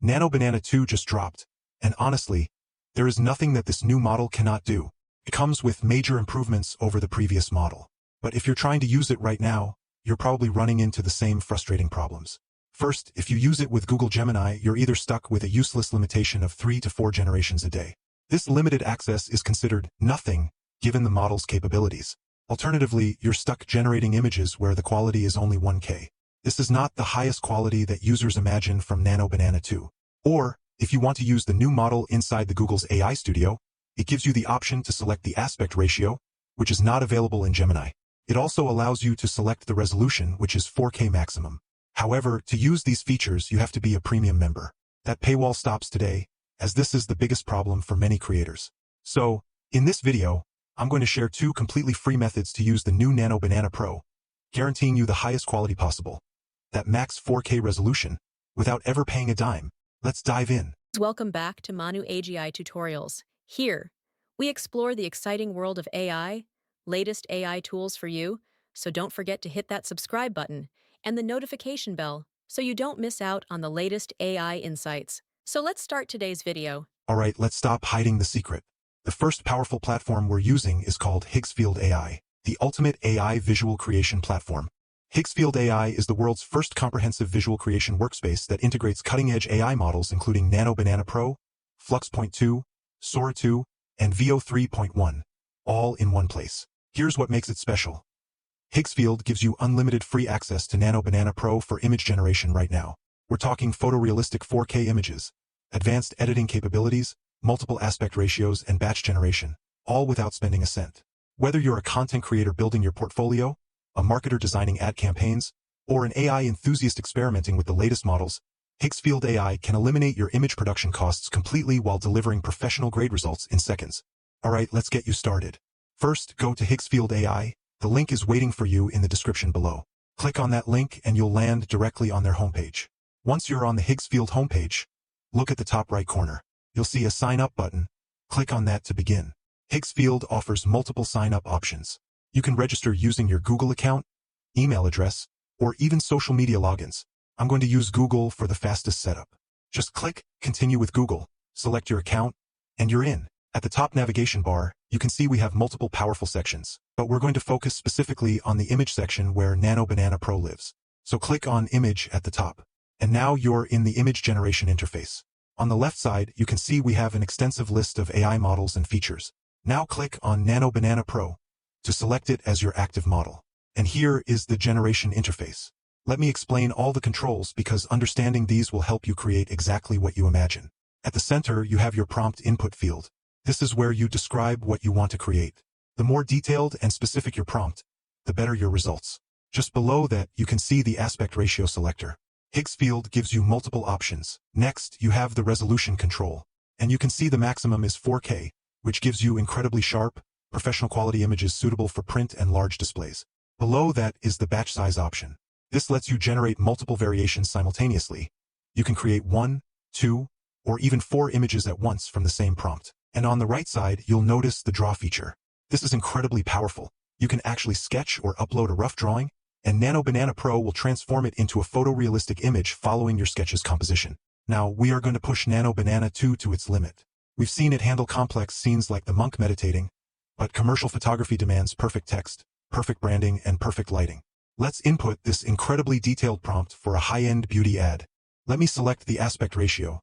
Nano-Banana 2 just dropped, and honestly, there is nothing that this new model cannot do. It comes with major improvements over the previous model. But if you're trying to use it right now, you're probably running into the same frustrating problems. First, if you use it with Google Gemini, you're either stuck with a useless limitation of 3 to 4 generations a day. This limited access is considered nothing, given the model's capabilities. Alternatively, you're stuck generating images where the quality is only 1K. This is not the highest quality that users imagine from Nano-Banana 2. Or, if you want to use the new model inside the Google's AI Studio, it gives you the option to select the aspect ratio, which is not available in Gemini. It also allows you to select the resolution, which is 4K maximum. However, to use these features, you have to be a premium member. That paywall stops today, as this is the biggest problem for many creators. So, in this video, I'm going to share 2 completely free methods to use the new Nano-Banana Pro, guaranteeing you the highest quality possible, that max 4K resolution, without ever paying a dime. Let's dive in. Welcome back to ManuAGI tutorials. Here, we explore the exciting world of AI, latest AI tools for you, so don't forget to hit that subscribe button and the notification bell so you don't miss out on the latest AI insights. So let's start today's video. Alright, let's stop hiding the secret. The first powerful platform we're using is called Higgsfield AI, the ultimate AI visual creation platform. Higgsfield AI is the world's first comprehensive visual creation workspace that integrates cutting-edge AI models including Nano-Banana Pro, Flux.2, Sora 2, and Veo 3.1, all in one place. Here's what makes it special. Higgsfield gives you unlimited free access to Nano-Banana Pro for image generation right now. We're talking photorealistic 4K images, advanced editing capabilities, multiple aspect ratios, and batch generation, all without spending a cent. Whether you're a content creator building your portfolio, a marketer designing ad campaigns, or an AI enthusiast experimenting with the latest models, Higgsfield AI can eliminate your image production costs completely while delivering professional-grade results in seconds. Alright, let's get you started. First, go to Higgsfield AI. The link is waiting for you in the description below. Click on that link and you'll land directly on their homepage. Once you're on the Higgsfield homepage, look at the top right corner. You'll see a Sign Up button. Click on that to begin. Higgsfield offers multiple sign-up options. You can register using your Google account, email address, or even social media logins. I'm going to use Google for the fastest setup. Just click Continue with Google, select your account, and you're in. At the top navigation bar, you can see we have multiple powerful sections, but we're going to focus specifically on the image section where Nano-Banana Pro lives. So click on Image at the top. And now you're in the image generation interface. On the left side, you can see we have an extensive list of AI models and features. Now click on Nano-Banana Pro to select it as your active model. And here is the generation interface. Let me explain all the controls because understanding these will help you create exactly what you imagine. At the center, you have your prompt input field. This is where you describe what you want to create. The more detailed and specific your prompt, the better your results. Just below that, you can see the aspect ratio selector. Higgsfield gives you multiple options. Next, you have the resolution control. And you can see the maximum is 4K, which gives you incredibly sharp, professional quality images suitable for print and large displays. Below that is the batch size option. This lets you generate multiple variations simultaneously. You can create 1, 2, or even 4 images at once from the same prompt. And on the right side, you'll notice the draw feature. This is incredibly powerful. You can actually sketch or upload a rough drawing, and Nano-Banana Pro will transform it into a photorealistic image following your sketch's composition. Now, we are going to push Nano-Banana 2 to its limit. We've seen it handle complex scenes like the monk meditating, but commercial photography demands perfect text, perfect branding, and perfect lighting. Let's input this incredibly detailed prompt for a high-end beauty ad. Let me select the aspect ratio.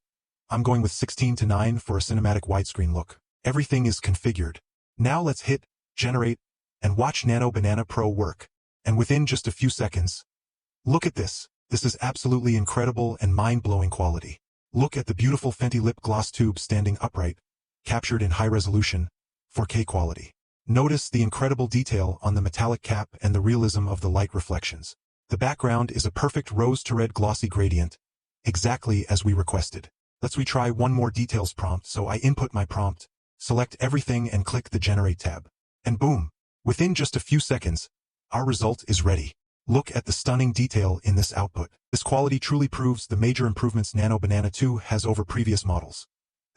I'm going with 16:9 for a cinematic widescreen look. Everything is configured. Now let's hit Generate and watch Nano-Banana Pro work. And within just a few seconds, look at this. This is absolutely incredible and mind-blowing quality. Look at the beautiful Fenty lip gloss tube standing upright, captured in high-resolution, 4K quality. Notice the incredible detail on the metallic cap and the realism of the light reflections. The background is a perfect rose-to-red glossy gradient, exactly as we requested. Let's retry one more details prompt, so I input my prompt, select everything and click the Generate tab. And boom! Within just a few seconds, our result is ready. Look at the stunning detail in this output. This quality truly proves the major improvements Nano-Banana 2 has over previous models,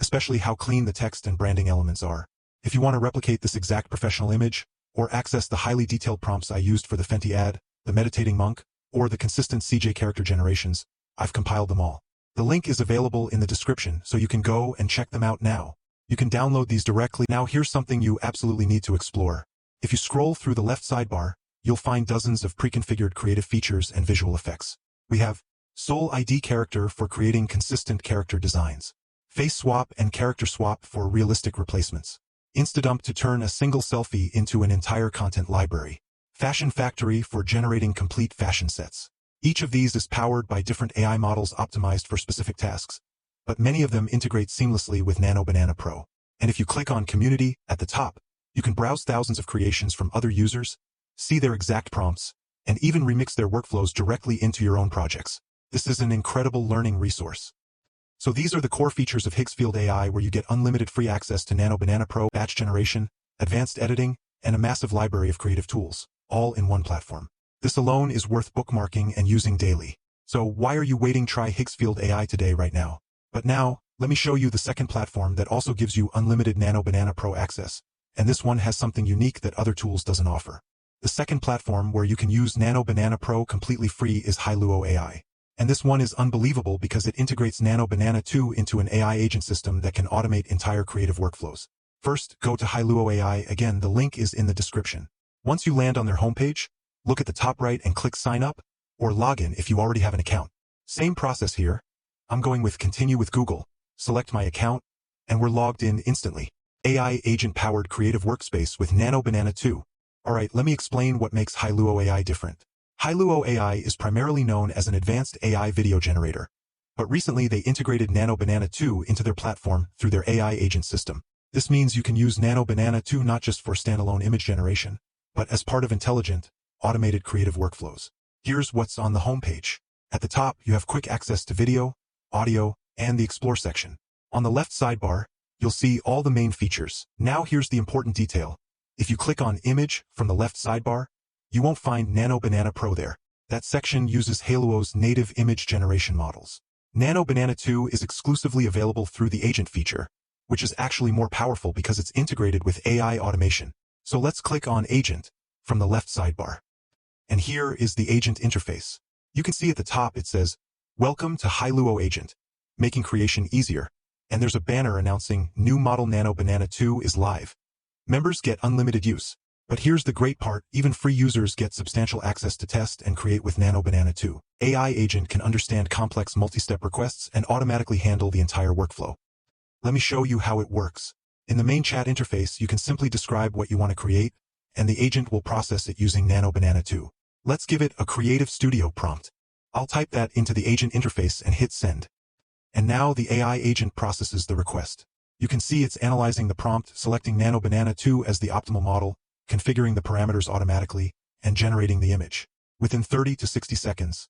especially how clean the text and branding elements are. If you want to replicate this exact professional image, or access the highly detailed prompts I used for the Fenty ad, the meditating monk, or the consistent CJ character generations, I've compiled them all. The link is available in the description, so you can go and check them out now. You can download these directly. Now here's something you absolutely need to explore. If you scroll through the left sidebar, you'll find dozens of pre-configured creative features and visual effects. We have Soul ID character for creating consistent character designs, face swap and character swap for realistic replacements, Instadump to turn a single selfie into an entire content library, Fashion Factory for generating complete fashion sets. Each of these is powered by different AI models optimized for specific tasks, but many of them integrate seamlessly with Nano-Banana Pro. And if you click on Community at the top, you can browse thousands of creations from other users, see their exact prompts, and even remix their workflows directly into your own projects. This is an incredible learning resource. So these are the core features of Higgsfield AI, where you get unlimited free access to Nano-Banana Pro, batch generation, advanced editing, and a massive library of creative tools, all in one platform. This alone is worth bookmarking and using daily. So why are you waiting? Try Higgsfield AI today right now. But now, let me show you the second platform that also gives you unlimited Nano-Banana Pro access, and this one has something unique that other tools doesn't offer. The second platform where you can use Nano-Banana Pro completely free is Hiluo AI. And this one is unbelievable because it integrates Nano-Banana 2 into an AI agent system that can automate entire creative workflows. First, go to Hiluo AI. Again, the link is in the description. Once you land on their homepage, look at the top right and click Sign Up, or Login if you already have an account. Same process here. I'm going with Continue with Google, select my account, and we're logged in instantly. AI agent-powered creative workspace with Nano-Banana 2. Alright, let me explain what makes Hiluo AI different. Hiluo AI is primarily known as an advanced AI video generator, but recently they integrated Nano-Banana 2 into their platform through their AI agent system. This means you can use Nano-Banana 2 not just for standalone image generation, but as part of intelligent, automated creative workflows. Here's what's on the homepage. At the top, you have quick access to video, audio, and the Explore section. On the left sidebar, you'll see all the main features. Now here's the important detail. If you click on Image from the left sidebar, you won't find Nano-Banana Pro there. That section uses Hiluo's native image generation models. Nano-Banana 2 is exclusively available through the agent feature, which is actually more powerful because it's integrated with AI automation. So let's click on Agent from the left sidebar. And here is the agent interface. You can see at the top it says, Welcome to Hiluo Agent, making creation easier. And there's a banner announcing new model Nano-Banana 2 is live. Members get unlimited use. But here's the great part, even free users get substantial access to test and create with Nano-Banana 2. AI agent can understand complex multi-step requests and automatically handle the entire workflow. Let me show you how it works. In the main chat interface, you can simply describe what you want to create, and the agent will process it using Nano-Banana 2. Let's give it a Creative Studio prompt. I'll type that into the agent interface and hit send. And now the AI agent processes the request. You can see it's analyzing the prompt, selecting Nano-Banana 2 as the optimal model, configuring the parameters automatically, and generating the image within 30 to 60 seconds.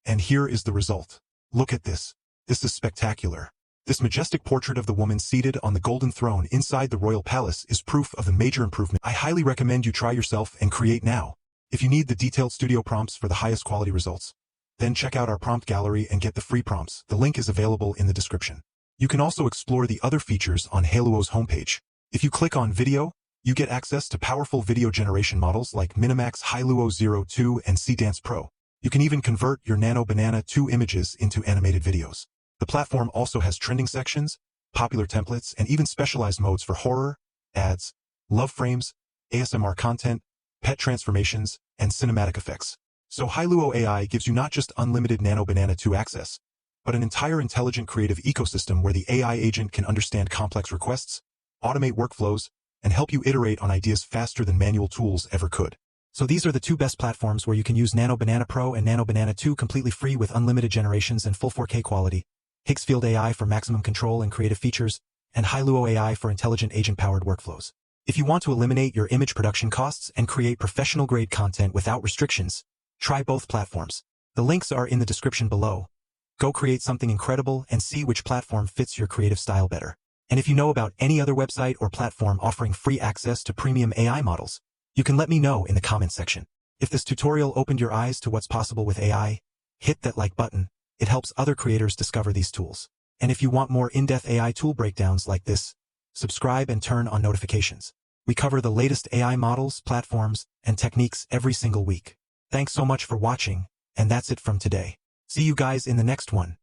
And here is the result. Look at this. This is spectacular. This majestic portrait of the woman seated on the golden throne inside the royal palace is proof of the major improvement. I highly recommend you try yourself and create now. If you need the detailed studio prompts for the highest quality results, then check out our prompt gallery and get the free prompts. The link is available in the description. You can also explore the other features on Hiluo's homepage. If you click on Video, you get access to powerful video generation models like Minimax Hiluo 02 and C-Dance Pro. You can even convert your Nano-Banana 2 images into animated videos. The platform also has trending sections, popular templates, and even specialized modes for horror, ads, love frames, ASMR content, pet transformations, and cinematic effects. So Hiluo AI gives you not just unlimited Nano-Banana 2 access, but an entire intelligent creative ecosystem where the AI agent can understand complex requests, automate workflows, and help you iterate on ideas faster than manual tools ever could. So these are the two best platforms where you can use Nano-Banana Pro and Nano-Banana 2 completely free with unlimited generations and full 4K quality, Higgsfield AI for maximum control and creative features, and Hiluo AI for intelligent agent-powered workflows. If you want to eliminate your image production costs and create professional-grade content without restrictions, try both platforms. The links are in the description below. Go create something incredible and see which platform fits your creative style better. And if you know about any other website or platform offering free access to premium AI models, you can let me know in the comment section. If this tutorial opened your eyes to what's possible with AI, hit that like button. It helps other creators discover these tools. And if you want more in-depth AI tool breakdowns like this, subscribe and turn on notifications. We cover the latest AI models, platforms, and techniques every single week. Thanks so much for watching, and that's it from today. See you guys in the next one.